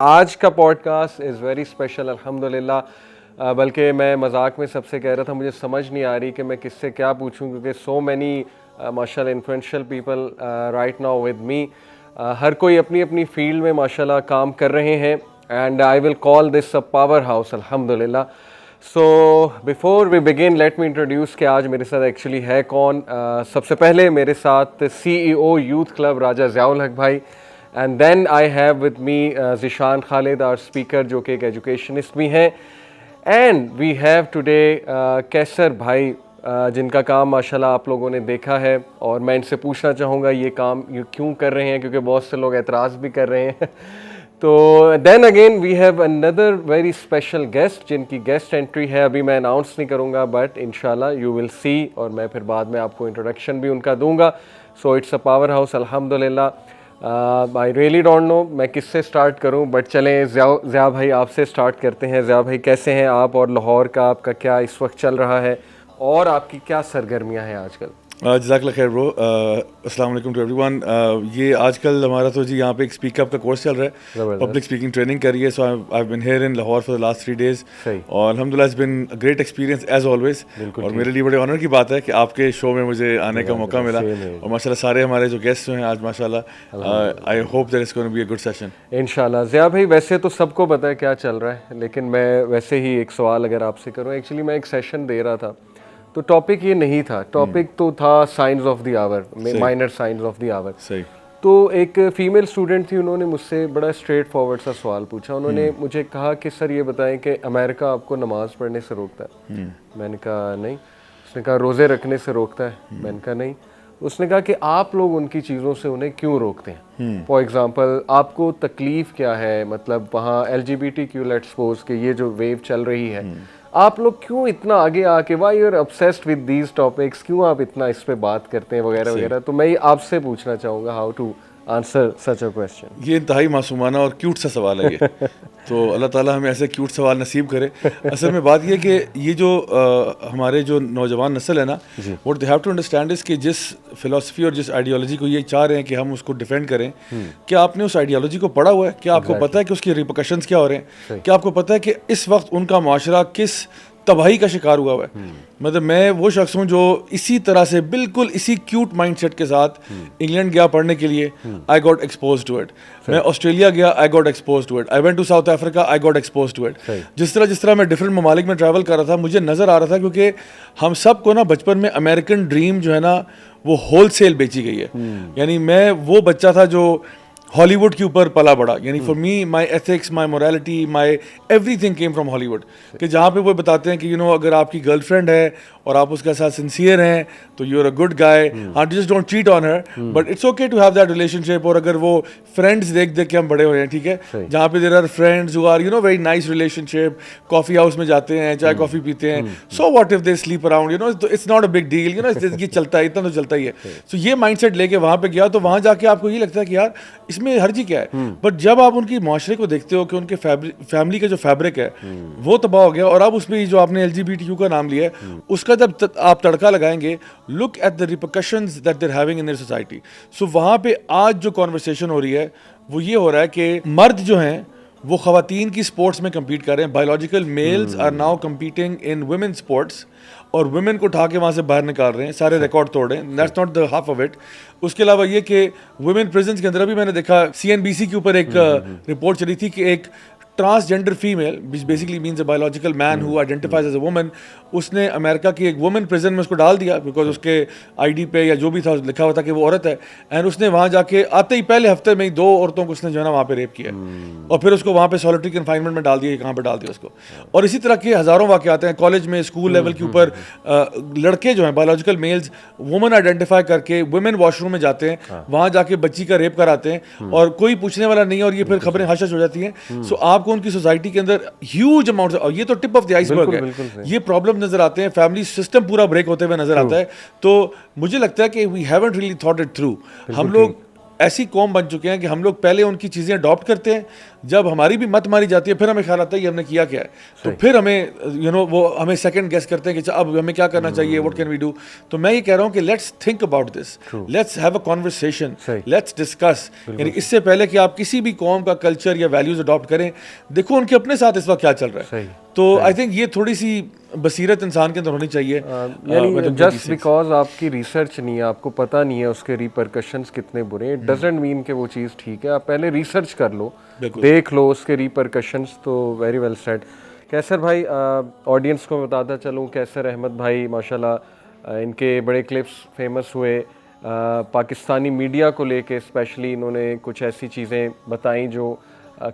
آج کا podcast is very special الحمدللہ. بلکہ میں مذاق میں سب سے کہہ رہا تھا مجھے سمجھ نہیں آ رہی کہ میں کس سے کیا پوچھوں, کیونکہ سو مینی ماشاء اللہ influential people right now with me. ہر کوئی اپنی اپنی فیلڈ میں ماشاء اللہ کام کر رہے ہیں, and I will call this a power house الحمدللہ. So before we begin let me introduce کہ آج میرے ساتھ ایکچولی ہے کون. سب سے پہلے میرے ساتھ CEO youth club Raja Zia ul-Haq بھائی, and then I have with me Zeeshan Khalid اور اسپیکر جو کہ ایک ایجوکیشنسٹ بھی ہیں, اینڈ وی ہیو ٹوڈے کیسر بھائی جن کا کام ماشاءاللہ آپ لوگوں نے دیکھا ہے, اور میں ان سے پوچھنا چاہوں گا یہ کام کیوں کر رہے ہیں, کیونکہ بہت سے لوگ اعتراض بھی کر رہے ہیں. تو دین اگین وی ہیو اندر ویری اسپیشل گیسٹ جن کی گیسٹ انٹری ہے, ابھی میں اناؤنس نہیں کروں گا بٹ انشاءاللہ یو ول سی, اور میں پھر بعد میں آپ کو انٹروڈکشن بھی ان کا دوں گا. So it's a power house الحمدللہ. آئی ریئلی ڈونٹ نو میں کس سے اسٹارٹ کروں, بٹ چلیں ضیاء بھائی آپ سے اسٹارٹ کرتے ہیں. ضیاء بھائی کیسے ہیں آپ, اور لاہور کا آپ کا کیا اس وقت چل رہا ہے, اور آپ کی کیا سرگرمیاں ہیں آج کل؟ جزاک اللہ خیر برو. السلام علیکم ٹو ایوری ون. یہ آج کل ہمارا تو یہاں پہ ایک اسپیک اپ کا کورس چل رہا ہے, پبلک اسپیکنگ ٹریننگ کر رہی ہے. So I been here in Lahore for the last 3 days, اور الحمدللہ it's been great experience as always. اور میرے لیے بڑے آنر کی بات ہے کہ آپ کے شو میں مجھے آنے کا موقع ملا, اور ماشاء اللہ سارے ہمارے جو گیسٹ ہیں آج ماشاء اللہ I hope that it's gonna be a good session انشاءاللہ. ضیاء بھائی ویسے تو سب کو پتہ ہے کیا چل رہا ہے, لیکن میں ویسے ہی ایک سوال اگر آپ سے کروں. ایکچولی میں ایک سیشن دے رہا تھا تو ٹاپک یہ نہیں تھا, ٹاپک تو تھا science of the hour, minor science of the hour. صحیح. تو ایک فیمیل اسٹوڈنٹ تھی, انہوں نے مجھ سے بڑا اسٹریٹ فارورڈ سا سوال پوچھا. انہوں نے مجھے کہا کہ سر یہ بتائیں کہ امریکہ آپ کو نماز پڑھنے سے روکتا ہے؟ میں نے کہا نہیں. اس نے کہا روزے رکھنے سے روکتا ہے؟ میں نے کہا نہیں. اس نے کہا کہ آپ لوگ ان کی چیزوں سے انہیں کیوں روکتے ہیں؟ فار ایگزامپل آپ کو تکلیف کیا ہے, مطلب وہاں LGBTQ لیٹ سپوز کہ یہ جو ویو چل رہی ہے, آپ لوگ کیوں اتنا آگے آ کے why you are obsessed with these topics, کیوں آپ اتنا اس پہ بات کرتے ہیں وغیرہ وغیرہ. تو میں آپ سے پوچھنا چاہوں گا how to answer such a question. یہ انتہائی معصومانہ اور کیوٹ سا سوال ہے یہ, تو اللہ تعالیٰ ہمیں ایسے کیوٹ سوال نصیب کرے. اصل میں بات یہ کہ یہ جو ہمارے جو نوجوان نسل ہے نا, what they have to understand is کہ جس فلاسفی اور جس آئیڈیالوجی کو یہ چاہ رہے ہیں کہ ہم اس کو ڈیفینڈ کریں, کیا آپ نے اس آئیڈیالوجی کو پڑھا ہوا ہے؟ کیا آپ کو پتہ ہے کہ اس کی ریپرکشنز کیا ہو رہے ہیں؟ کیا آپ کو پتہ ہے کہ اس وقت ان کا معاشرہ کس تباہی کا شکار ہوا ہے؟ مطلب میں وہ شخص ہوں جو اسی طرح سے بالکل اسی کیوٹ مائنڈ سیٹ کے ساتھ انگلینڈ گیا پڑھنے کے لیے, I got expose to it. میں آسٹریلیا گیا, I got expose to it. I went to South Africa, I got expose to it. جس طرح میں ڈفرینٹ ممالک میں ٹریول کر رہا تھا, مجھے نظر آ رہا تھا کیونکہ ہم سب کو نا بچپن میں امریکن ڈریم جو ہے نا وہ ہول سیل بیچی گئی ہے. یعنی میں وہ بچہ تھا جو ہالی ووڈ کے اوپر پلا بڑا. یعنی for me my ethics, my morality, my every thing came from ہالی ووڈ. کہ جہاں پہ وہ بتاتے ہیں کہ اگر آپ کی گرل فرینڈ ہے اور آپ اس کے ساتھ سنسیئر ہیں تو you are a good guy, ہاں just don't cheat on her, but it's okay to have that relationship. اور اگر وہ فرینڈس دیکھ کے ہم بڑے ہوئے ہیں, ٹھیک ہے, جہاں پہ there are friends who are very nice relationship, coffee house میں جاتے ہیں, چائے کافی پیتے ہیں, so what if they sleep around, it's not a big deal, یہ چلتا ہے, اتنا تو چلتا ہی ہے. سو یہ مائنڈ سیٹ لے کے وہاں پہ گیا, تو وہاں جا کے آپ کو یہ لگتا ہے کہ یار اس میں حرجی کیا ہے. بٹ جب آپ ان کی معاشرے کو دیکھتے ہو کہ ان کے فیملی کا جو فیبرک ہے وہ تباہ ہو گیا, اور اب اس میں جو آپ نے LGBTQ کا نام لیا ہے اس کا جب آپ تڑکا لگائیں گے, look at the repercussions that they are having in their society. So وہاں پہ آج جو کانورسیشن ہو رہی ہے وہ یہ ہو رہا ہے کہ مرد جو ہیں وہ خواتین کی اسپورٹس میں کمپیٹ کر رہے ہیں. Biological males are now competing in women sports, اور ویمن کو اٹھا کے وہاں سے باہر نکال رہے ہیں, سارے ریکارڈ توڑ رہے ہیں. That's not the half of it. اس کے علاوہ یہ کہ ویمن پریزنس کے اندر بھی میں نے دیکھا CNBC کے اوپر ایک رپورٹ چلی تھی کہ ایک transgender female which basically means a biological man who identifies as a woman, اس نے امریکہ کی ایک وومن پریزن میں اس کو ڈال دیا بیکاز اس کے ID پہ یا جو بھی تھا لکھا ہوا تھا کہ وہ عورت ہے. اینڈ اس نے وہاں جا کے آتے ہی پہلے ہفتے میں ہی 2 عورتوں کو اس نے جو ہے نا وہاں پہ ریپ کیا, اور پھر اس کو وہاں پہ سولٹری کنفائنمنٹ میں ڈال دیا, کہاں پہ ڈال دیا اس کو. اور اسی طرح کے ہزاروں واقعات ہیں کالج میں, اسکول لیول کے اوپر. لڑکے جو ہیں بایولوجیکل میلز وومن آئیڈینٹیفائی کر کے ویمن واش روم میں جاتے ہیں, وہاں جا کے بچی کا ریپ کراتے ہیں, اور کوئی پوچھنے والا نہیں, اور یہ پھر خبریں ہش ہش ہو جاتی ہیں. سو آپ کو ان کی سوسائٹی کے اندر ہیوج اماؤنٹ, اور یہ تو ٹپ آف دی آئس برگ ہے, یہ پرابلم نظر آتے ہیں, فیملی سسٹم پورا بریک ہوتے ہوئے نظر آتا ہے. تو مجھے لگتا ہے کہ we haven't really thought it through. ہم لوگ ایسی قوم بن چکے ہیں کہ ہم لوگ پہلے ان کی چیزیں اڈاپٹ کرتے ہیں, جب ہماری بھی مت ماری جاتی ہے پھر ہمیں خیال آتا ہے کہ ہم نے کیا کیا ہے, تو پھر ہمیں وہ ہمیں سیکنڈ گیس کرتے ہیں کہ اب ہمیں کیا کرنا چاہیے, واٹ کین وی ڈو. تو میں یہ کہہ رہا ہوں کہ let's think about this, let's have a conversation, let's discuss. یعنی اس سے پہلے کہ آپ کسی بھی قوم کا کلچر یا ویلیوز اڈاپٹ کریں, دیکھو ان کے اپنے ساتھ اس وقت کیا چل رہا ہے. تو آئی تھنک یہ تھوڑی سی بصیرت انسان کے اندر ہونی چاہیے. یعنی جسٹ بیکاز آپ کی ریسرچ نہیں ہے, آپ کو پتہ نہیں ہے اس کے ریپرکشنز کتنے برے ہیں, اٹ ڈزنٹ مین کہ وہ چیز ٹھیک ہے. آپ پہلے ریسرچ کر لو, دیکھ لو اس کے ریپرکشنز. تو ویری ویل سیڈ. کیسر بھائی, آڈینس کو بتاتا چلوں, کیسر احمد بھائی ماشاءاللہ ان کے بڑے کلپس فیمس ہوئے پاکستانی میڈیا کو لے کے. اسپیشلی انہوں نے کچھ ایسی چیزیں بتائیں جو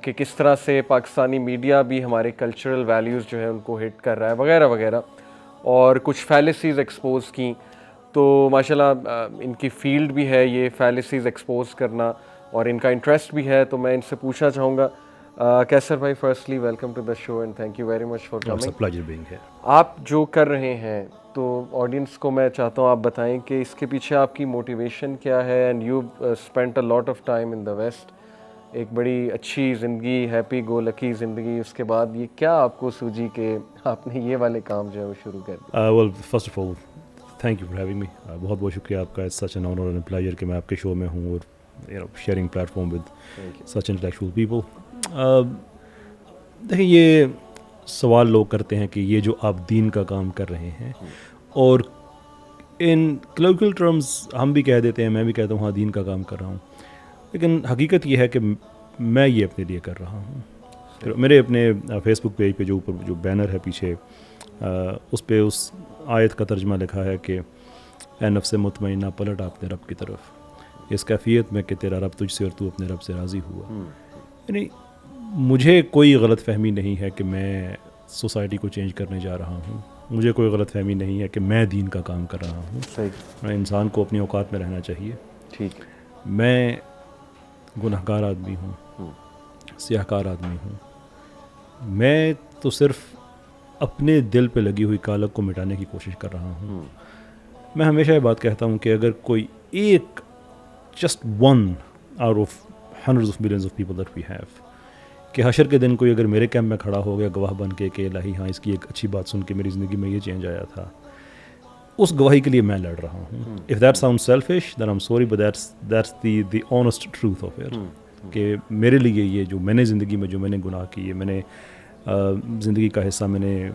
کہ کس طرح سے پاکستانی میڈیا بھی ہمارے کلچرل ویلیوز جو ہے ان کو ہٹ کر رہا ہے وغیرہ وغیرہ, اور کچھ فیلسیز ایکسپوز کیں. تو ماشاءاللہ ان کی فیلڈ بھی ہے یہ فیلسیز ایکسپوز کرنا, اور ان کا انٹرسٹ بھی ہے. تو میں ان سے پوچھنا چاہوں گا, کیسر بھائی, firstly welcome to the show and thank you very much for coming. آپ جو کر رہے ہیں تو آڈینس کو میں چاہتا ہوں آپ بتائیں کہ اس کے پیچھے آپ کی موٹیویشن کیا ہے. And you spent a lot of time in the West, ایک بڑی اچھی زندگی, ہیپی گو لکی زندگی. اس کے بعد یہ کیا آپ کو سوجی کہ آپ نے یہ والے کام جو ہے وہ شروع کر دیا؟ Well first of all thank you for having me. بہت بہت شکریہ آپ کا. It's such an honour and pleasure کہ میں آپ کے شو میں ہوں اور sharing platform with such intellectual people. دیکھیں, یہ سوال لوگ کرتے ہیں کہ یہ جو آپ دین کا کام کر رہے ہیں, اور ان کلیکول ٹرمز ہم بھی کہہ دیتے ہیں, میں بھی کہتا ہوں ہاں دین کا کام کر رہا ہوں, لیکن حقیقت یہ ہے کہ میں یہ اپنے لیے کر رہا ہوں. میرے اپنے فیس بک پیج پہ جو اوپر جو بینر ہے پیچھے, اس پہ اس آیت کا ترجمہ لکھا ہے کہ اے نفس مطمئنہ پلٹ اپنے رب کی طرف, اس کیفیت میں کہ تیرا رب تجھ سے اور تو اپنے رب سے راضی ہوا. یعنی مجھے کوئی غلط فہمی نہیں ہے کہ میں سوسائٹی کو چینج کرنے جا رہا ہوں, مجھے کوئی غلط فہمی نہیں ہے کہ میں دین کا کام کر رہا ہوں. انسان کو اپنی اوقات میں رہنا چاہیے. ٹھیک, میں گناہ گار آدمی ہوں, سیاہ کار آدمی ہوں. میں تو صرف اپنے دل پہ لگی ہوئی کالک کو مٹانے کی کوشش کر رہا ہوں. میں ہمیشہ یہ بات کہتا ہوں کہ اگر کوئی ایک just one out of hundreds of millions of people that we have, کہ حشر کے دن کوئی اگر میرے کیمپ میں کھڑا ہو گیا گواہ بن کے کہ الہی ہاں اس کی ایک اچھی بات سن کے میری زندگی میں یہ چینج آیا تھا, اس گواہی کے لیے میں لڑ رہا ہوں. If that sound selfish then I am sorry, but that's the honest truth of it. کہ میرے لیے یہ جو میں نے زندگی میں جو میں نے گناہ کیے, میں نے زندگی کا حصہ میں نے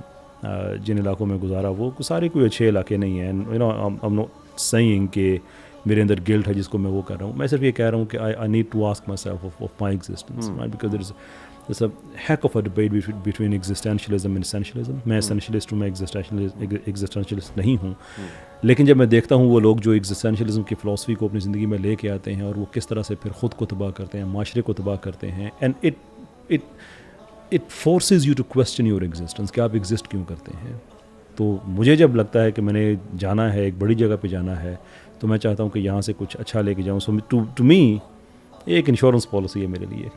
جن علاقوں میں گزارا, وہ سارے کوئی اچھے علاقے نہیں ہیں. You know I am not saying کہ میرے اندر گلٹ ہے جس کو میں وہ کر رہا ہوں. میں صرف یہ کہہ رہا ہوں کہ I need to ask myself of my existence, because there is a heck of a debate between existentialism and essentialism. میں اسینشلسٹ ہوں, میں ایگزسٹینشلسٹ نہیں ہوں. لیکن جب میں دیکھتا ہوں وہ لوگ جو ایگزسٹینشلزم کی فلاسفی کو اپنی زندگی میں لے کے آتے ہیں, اور وہ کس طرح سے پھر خود کو تباہ کرتے ہیں, معاشرے کو تباہ کرتے ہیں, and it forces you to question your existence کہ آپ ایگزسٹ کیوں کرتے ہیں. تو مجھے جب لگتا ہے کہ میں نے جانا ہے, ایک بڑی جگہ پہ جانا ہے, تو میں چاہتا ہوں کہ یہاں سے کچھ اچھا لے کے جاؤں. سو ٹو می ایک انشورنس پالیسی ہے میرے لیے.